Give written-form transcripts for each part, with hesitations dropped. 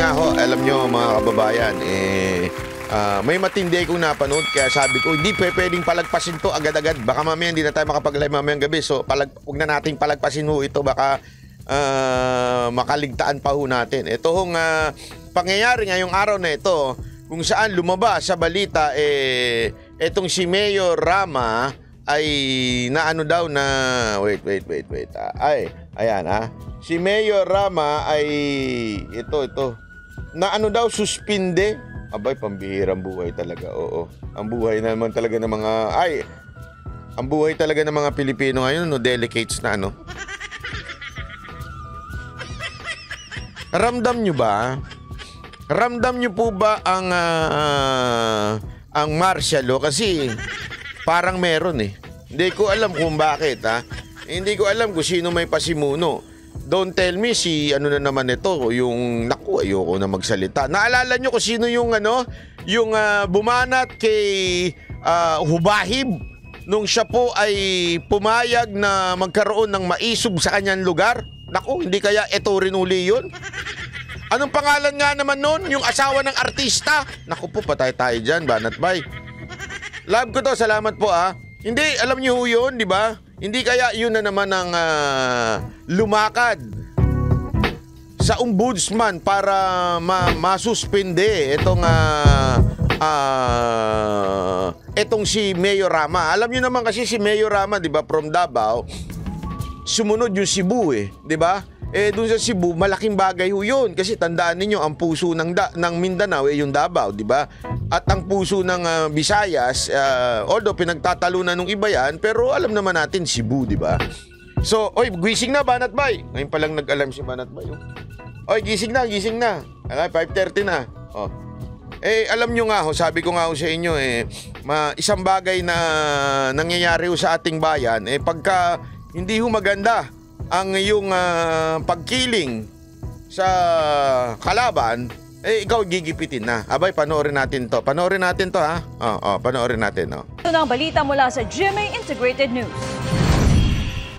nga ho, alam nyo mga kababayan, may matindi akong napanood kaya sabi ko, hindi pwedeng palagpasin to agad-agad. Baka mamaya hindi na tayo makapag-live mamayang gabi. So, huwag na nating palagpasin ho ito. Baka makaligtaan pa ho natin. Ito hong pangyayari ngayong araw na ito, kung saan lumabas sa balita, etong si Mayor Rama ay naano daw na wait. Ayan si Mayor Rama ay ito naano daw suspinde. Abay, pambihirang buhay talaga. Oo. Ang buhay naman talaga ng mga ang buhay talaga ng mga Pilipino ngayon, no, delicates na ano. Ramdam nyo ba? Ramdam nyo po ba ang martial law? Kasi parang meron eh. Hindi ko alam kung bakit Hindi ko alam kung sino may pasimuno. Don't tell me si ano na naman ito, yung naku, ayoko na magsalita. Naalala nyo kung sino yung yung bumanat kay Hubahib nung siya po ay pumayag na magkaroon ng maisog sa kanyang lugar? Naku, hindi kaya ito rin uli yun? Anong pangalan nga naman nun? Yung asawa ng artista? Naku po, patay tayo dyan, Banat Bay. Love ko to, salamat po Hindi, alam niyo yun, di ba? Hindi kaya yun na naman ang lumakad sa ombudsman para masuspende itong si Mayor Rama. Alam niyo naman kasi si Mayor Rama, di ba, from Davao, sumunod yung Cebu di ba? Doon sa Cebu, malaking bagay ho yun. Kasi tandaan ninyo, ang puso ng Mindanao yung Davao, di ba? At ang puso ng Visayas, although pinagtatalunan ng iba yan, pero alam naman natin Cebu, di ba? So, oy, gising na, Banat Bay. Ngayon palang nag-alarm si Banat Bay. Oy, gising na. 5:30 na. Alam nyo nga ho, sabi ko nga ho sa inyo, isang bagay na nangyayari ho sa ating bayan, pagka hindi ho maganda ang iyong pagkiling sa kalaban, ikaw gigipitin na. Abay, panoorin natin to. Panoorin natin to, panoorin natin, Ito na ang balita mula sa GMA Integrated News.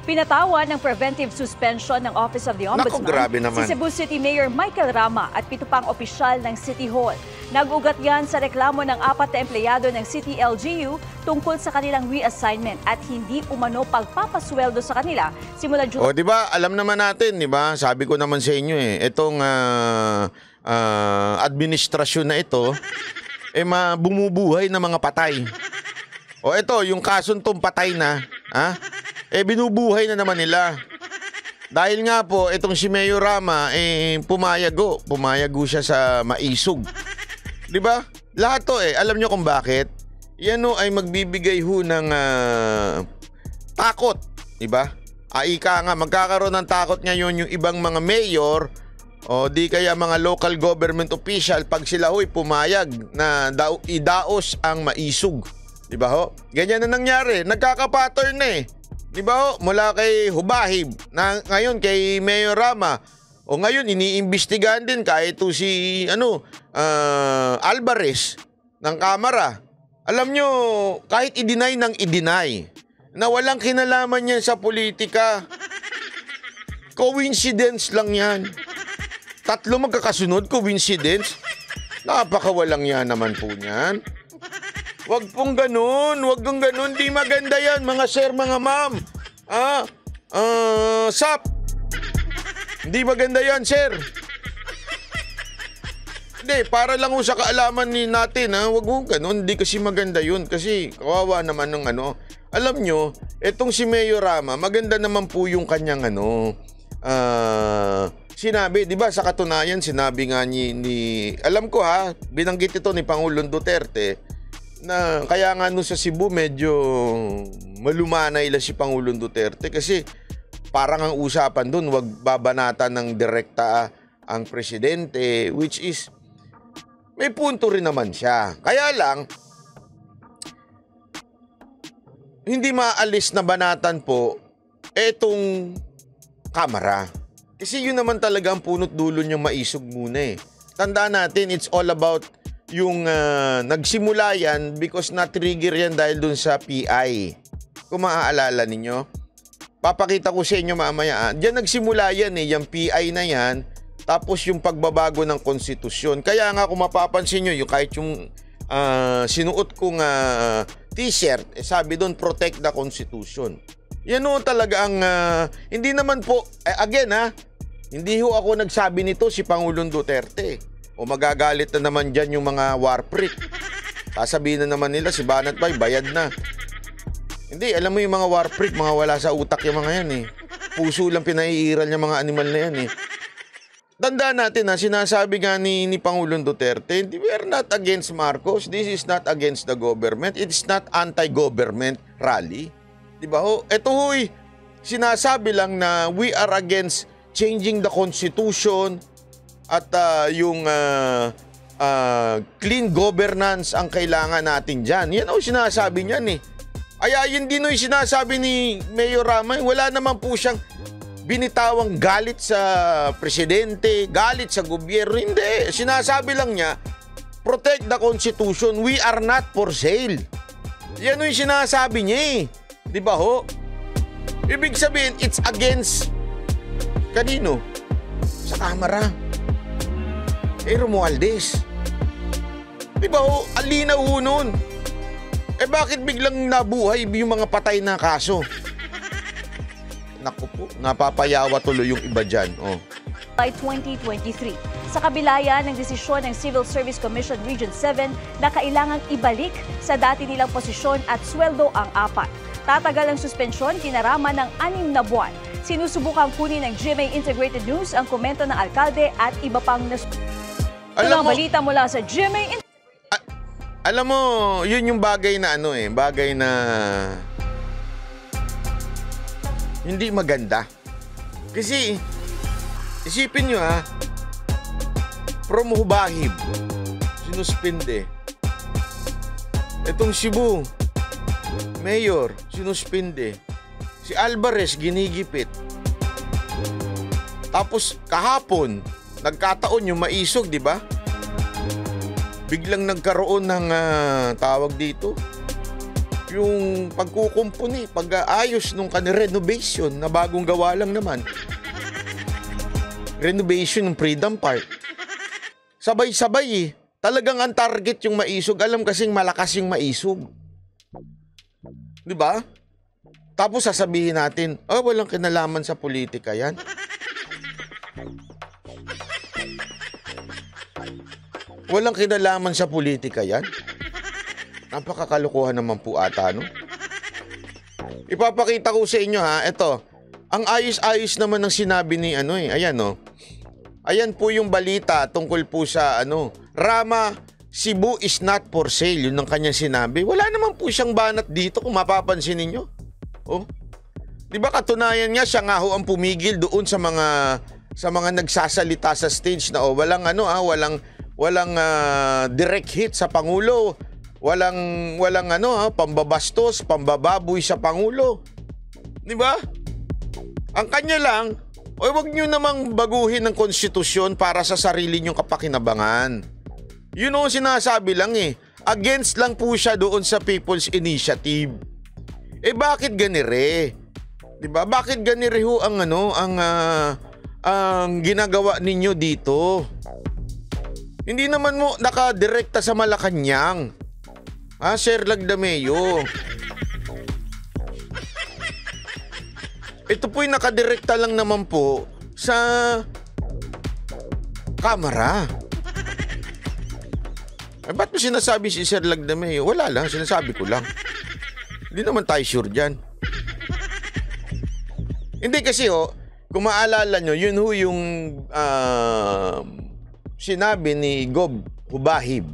Pinatawan ng preventive suspension ng Office of the Ombudsman grabe naman si Cebu City Mayor Michael Rama at 7 pang opisyal ng City Hall. Nag-ugat yan sa reklamo ng 4 na empleyado ng City LGU tungkol sa kanilang reassignment at hindi umano pagpapasweldo sa kanila simula June. Di ba? Alam naman natin, di ba? Sabi ko naman sa inyo itong administrasyon na ito bumubuhay ng mga patay. Ito, yung kasong tong patay na, binubuhay na naman nila. Dahil nga po, itong si Mayor Rama, pumayago siya sa maisog. Di ba? Lahat to alam nyo kung bakit? Yan ay magbibigay ng takot. Di ba? Ika nga, magkakaroon ng takot ngayon yung ibang mga mayor o di kaya mga local government official pag sila pumayag na idaos ang maisog. Di ba ho? Ganyan na nangyari. Nagkaka-pattern na Di ba ho? Mula kay Hubahib na ngayon kay Mayor Rama. O ngayon iniimbestigahan din kahit si Alvarez ng Kamara. Alam nyo, kahit i-deny na walang kinalaman yan sa politika. Coincidence lang yan. 3 magkakasunod, coincidence. Napakawalang yan naman po niyan. Wag pong ganun, wag kong ganun. Di maganda yan, mga sir, mga ma'am. Sap. Hindi maganda yan, sir. Hindi, para lang sa kaalaman natin, wag mo ganun. Hindi kasi maganda yun. Kasi kawawa naman ng Alam nyo, etong si Mayor Rama, maganda naman po yung kanyang sinabi, di ba, sa katunayan, sinabi nga ni alam ko binanggit ito ni Pangulong Duterte, na kaya nga sa Cebu medyo malumanay lang si Pangulong Duterte kasi parang ang usapan doon, wag babanatan ng direkta ang presidente, which is may punto rin naman siya. Kaya lang, hindi maalis na banatan po etong Kamara. Kasi yun naman talaga ang punot dulo niyang maisog muna Tandaan natin, it's all about yung nagsimula yan because na-trigger yan dahil dun sa PI. Kung maaalala ninyo, papakita ko sa inyo mamaya. Diyan nagsimula yan yung PI na yan tapos yung pagbabago ng konstitusyon. Kaya nga kung mapapansin nyo, yung kahit yung sinuot kong t-shirt, sabi doon, protect the Constitution. Yan o talaga ang, hindi naman po, hindi ho ako nagsabi nito si Pangulong Duterte. O magagalit na naman dyan yung mga war freak. Sasabihin na naman nila si Banat Bay, bayad na. Hindi, alam mo yung mga war freak, mga wala sa utak yung mga yan eh. Puso lang pinaiiral yung mga animal na yan eh. Tandaan natin na sinasabi nga ni Pangulong Duterte, we are not against Marcos. This is not against the government. It is not anti-government rally. Diba ho? Ito ho'y sinasabi lang na we are against changing the constitution at yung clean governance ang kailangan natin dyan. Yan ho sinasabi niyan eh. Ay, yun din ho'y sinasabi ni Mayor Rama. Wala naman po siyang binitawang galit sa presidente, galit sa gobyerno. Hindi. Sinasabi lang niya, protect the Constitution. We are not for sale. Yan yung sinasabi niya eh. Di ba ho? Ibig sabihin, it's against kanino? Sa Kamara. Romualdez. Di ba ho? Alinaw ho nun. Bakit biglang nabuhay yung mga patay na kaso? Naku po, napapayawa tuloy yung iba dyan. By 2023, sa kabila yan ng desisyon ng Civil Service Commission Region 7 na kailangang ibalik sa dati nilang posisyon at sweldo ang apat. Tatagal ang suspensyon kinarama ng 6 na buwan. Sinusubukang kunin ng GMA Integrated News ang komento ng alkalde at iba pang Alam mo, balita mula sa GMA alam mo, yun yung bagay na bagay na hindi maganda. Kasi, isipin nyo from Hubahib, sinuspinde. Itong Cebu, Mayor, sinuspinde. Si Alvarez, ginigipit. Tapos, kahapon, nagkataon yung maisog, di ba? Biglang nagkaroon ng tawag dito. Yung pagkukumpuni, pag-aayos nung renovation na bagong gawa lang naman. Renovation ng Freedom Park. Sabay-sabay eh. Talagang ang target yung maisog. Alam kasing malakas yung maisog. Di ba? Tapos sasabihin natin, walang kinalaman sa politika yan. Walang kinalaman sa politika yan. Napakakalokohan naman po ata, no? Ipapakita ko sa inyo ito. Ang ayos-ayos naman ng sinabi ni ayan Ayan po yung balita tungkol po sa Rama, Cebu is not for sale. Yun ang kanyang sinabi. Wala naman po siyang banat dito kung mapapansin ninyo. Di ba katunayan nga siya nga ho ang pumigil doon sa mga nagsasalita sa stage na walang walang direct hit sa Pangulo. Walang pambabastos, pambababoy sa Pangulo. Di ba? Ang kanya lang, wag nyo namang baguhin ng konstitusyon para sa sarili nyong kapakinabangan. Yun ang sinasabi lang eh. Against lang po siya doon sa People's Initiative. Bakit ganire? Di ba? Bakit ganire ho ang ginagawa ninyo dito? Hindi naman mo nakadirekta sa Malacanang. Sir Lagdameo. Ito po'y nakadirekta lang naman po sa Kamara. Ba't mo sinasabi si Sir Lagdameo? Wala lang, sinasabi ko lang. Hindi naman tayo sure dyan. Hindi kasi kung maalala nyo, yun yung sinabi ni Gob Hubahib.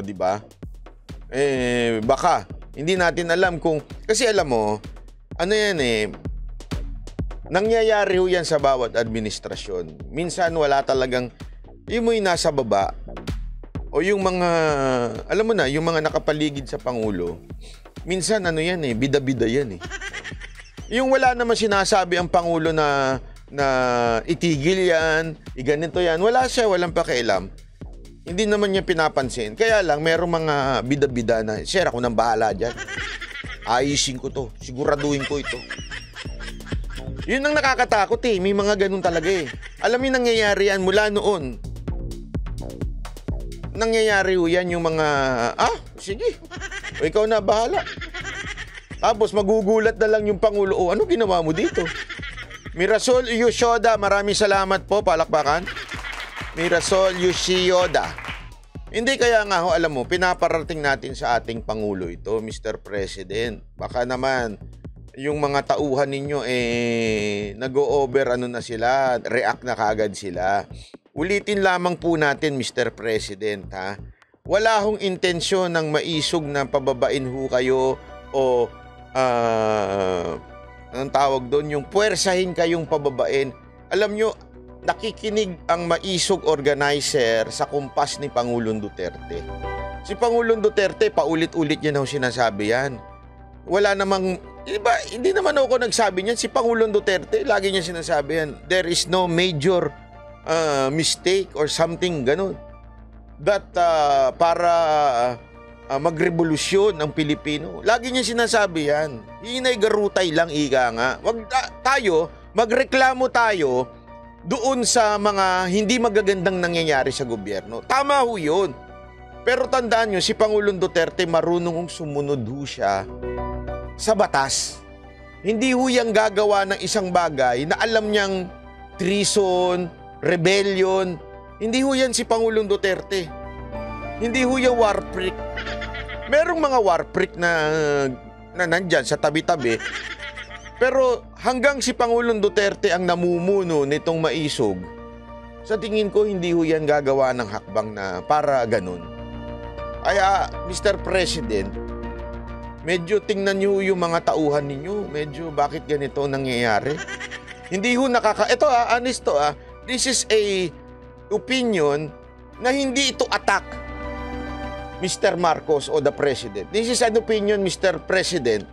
Di ba? Baka hindi natin alam kung kasi alam mo nangyayari ho yan sa bawat administrasyon. Minsan wala talagang yung nasa baba o yung mga alam mo na yung mga nakapaligid sa Pangulo. Minsan bida-bida yan yung wala naman sinasabi ang Pangulo na itigil yan, iganito yan, walang pakialam. Hindi naman niya pinapansin. Kaya lang, merong mga bida-bida na, sir, ako nang bahala dyan. Ayusin ko to. Siguraduhin ko ito. Yun ang nakakatakot eh. May mga ganun talaga eh. Alam mo yung nangyayari yan mula noon. Nangyayari ho yan yung mga, sige, o ikaw na bahala. Tapos magugulat na lang yung Pangulo, ano ginawa mo dito? Mirasol Yusyoda, maraming salamat po, palakpakan. Mirasol Yusyoda. Hindi kaya nga ho, alam mo, pinaparating natin sa ating Pangulo ito, Mr. President. Baka naman, yung mga tauhan ninyo nag-o-over na sila, react na kaagad sila. Ulitin lamang po natin, Mr. President, ha? Wala hong intensyon ng maisog na pababain ho kayo o anong tawag doon, yung puwersahin kayong pababain. Alam nyo, nakikinig ang maisog organizer sa kumpas ni Pangulong Duterte. Si Pangulong Duterte, paulit-ulit niya na ho sinasabi yan. Wala namang, hindi naman ako nagsabi niyan. Si Pangulong Duterte, lagi niya sinasabi yan, there is no major mistake or something ganun that para magrevolusyon ang Pilipino. Lagi niya sinasabi yan. Hinay garutay lang, ika nga. Wag tayo, magreklamo tayo doon sa mga hindi magagandang nangyayari sa gobyerno. Tama ho yun. Pero tandaan nyo, si Pangulong Duterte marunong sumunod ho siya sa batas. Hindi ho yang gagawa ng isang bagay na alam niyang treason, rebellion. Hindi ho yan si Pangulong Duterte. Hindi ho yan war freak. Merong mga war freak na nandyan sa tabi-tabi. Pero hanggang si Pangulong Duterte ang namumuno nitong maisog, sa tingin ko hindi ho yan gagawa ng hakbang na para ganun. Kaya, Mr. President, medyo tingnan niyo yung mga tauhan ninyo. Medyo bakit ganito nangyayari? Hindi ho ito honest to this is a opinion na hindi ito attack, Mr. Marcos o the President. This is an opinion, Mr. President,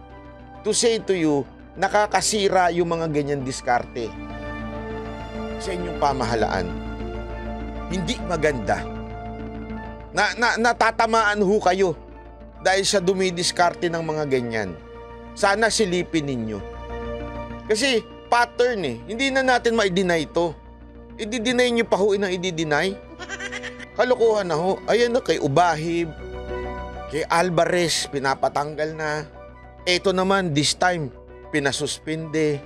to say to you, nakakasira yung mga ganyan diskarte sa inyong pamahalaan. Hindi maganda. Natatamaan ho kayo dahil sa dumidiskarte ng mga ganyan. Sana silipin ninyo. Kasi pattern hindi na natin ma-deny ito. I-deny nyo pa ho ng i-deny. Kalokohan na ho. Ayan na, kay Ubahib, kay Alvarez, pinapatanggal na. Eto naman, this time, pinasuspinde.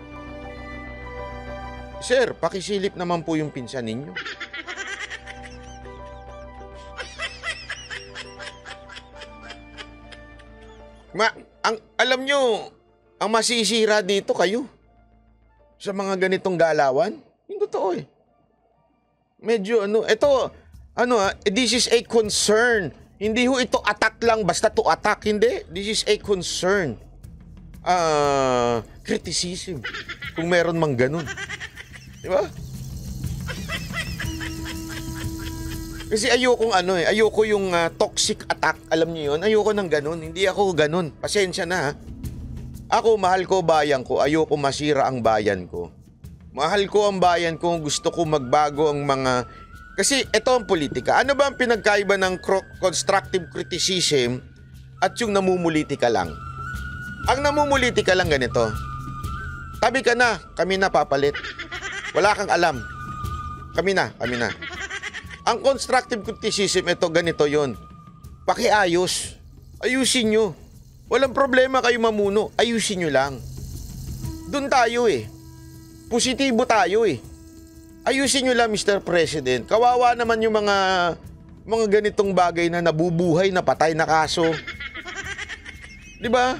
Sir, pakisilip naman po yung pinsan ninyo. Alam nyo, ang masisira dito kayo sa mga ganitong galawan. Yung totoo Medyo this is a concern. Hindi ho ito attack lang basta to attack, hindi. This is a concern. Criticism. Kung meron mang ganun. Di ba? Kasi ayoko yung toxic attack. Alam niyo yun? Ayoko ng ganun. Hindi ako ganun. Pasensya na Ako, mahal ko bayan ko. Ayoko masira ang bayan ko. Mahal ko ang bayan ko. Gusto ko magbago ang mga... Kasi ito ang politika. Ano ba ang pinagkaiba ng constructive criticism at yung namumulitika lang? Ang namumulitika lang ganito. Tabi ka na. Kami na papalit. Wala kang alam. Kami na. Ang constructive criticism, ito, ganito yon. Pakiayos. Ayusin nyo. Walang problema kayo mamuno. Ayusin nyo lang. Doon tayo Positibo tayo Ayusin nyo lang, Mr. President. Kawawa naman yung mga ganitong bagay na nabubuhay, na patay na kaso. Di ba?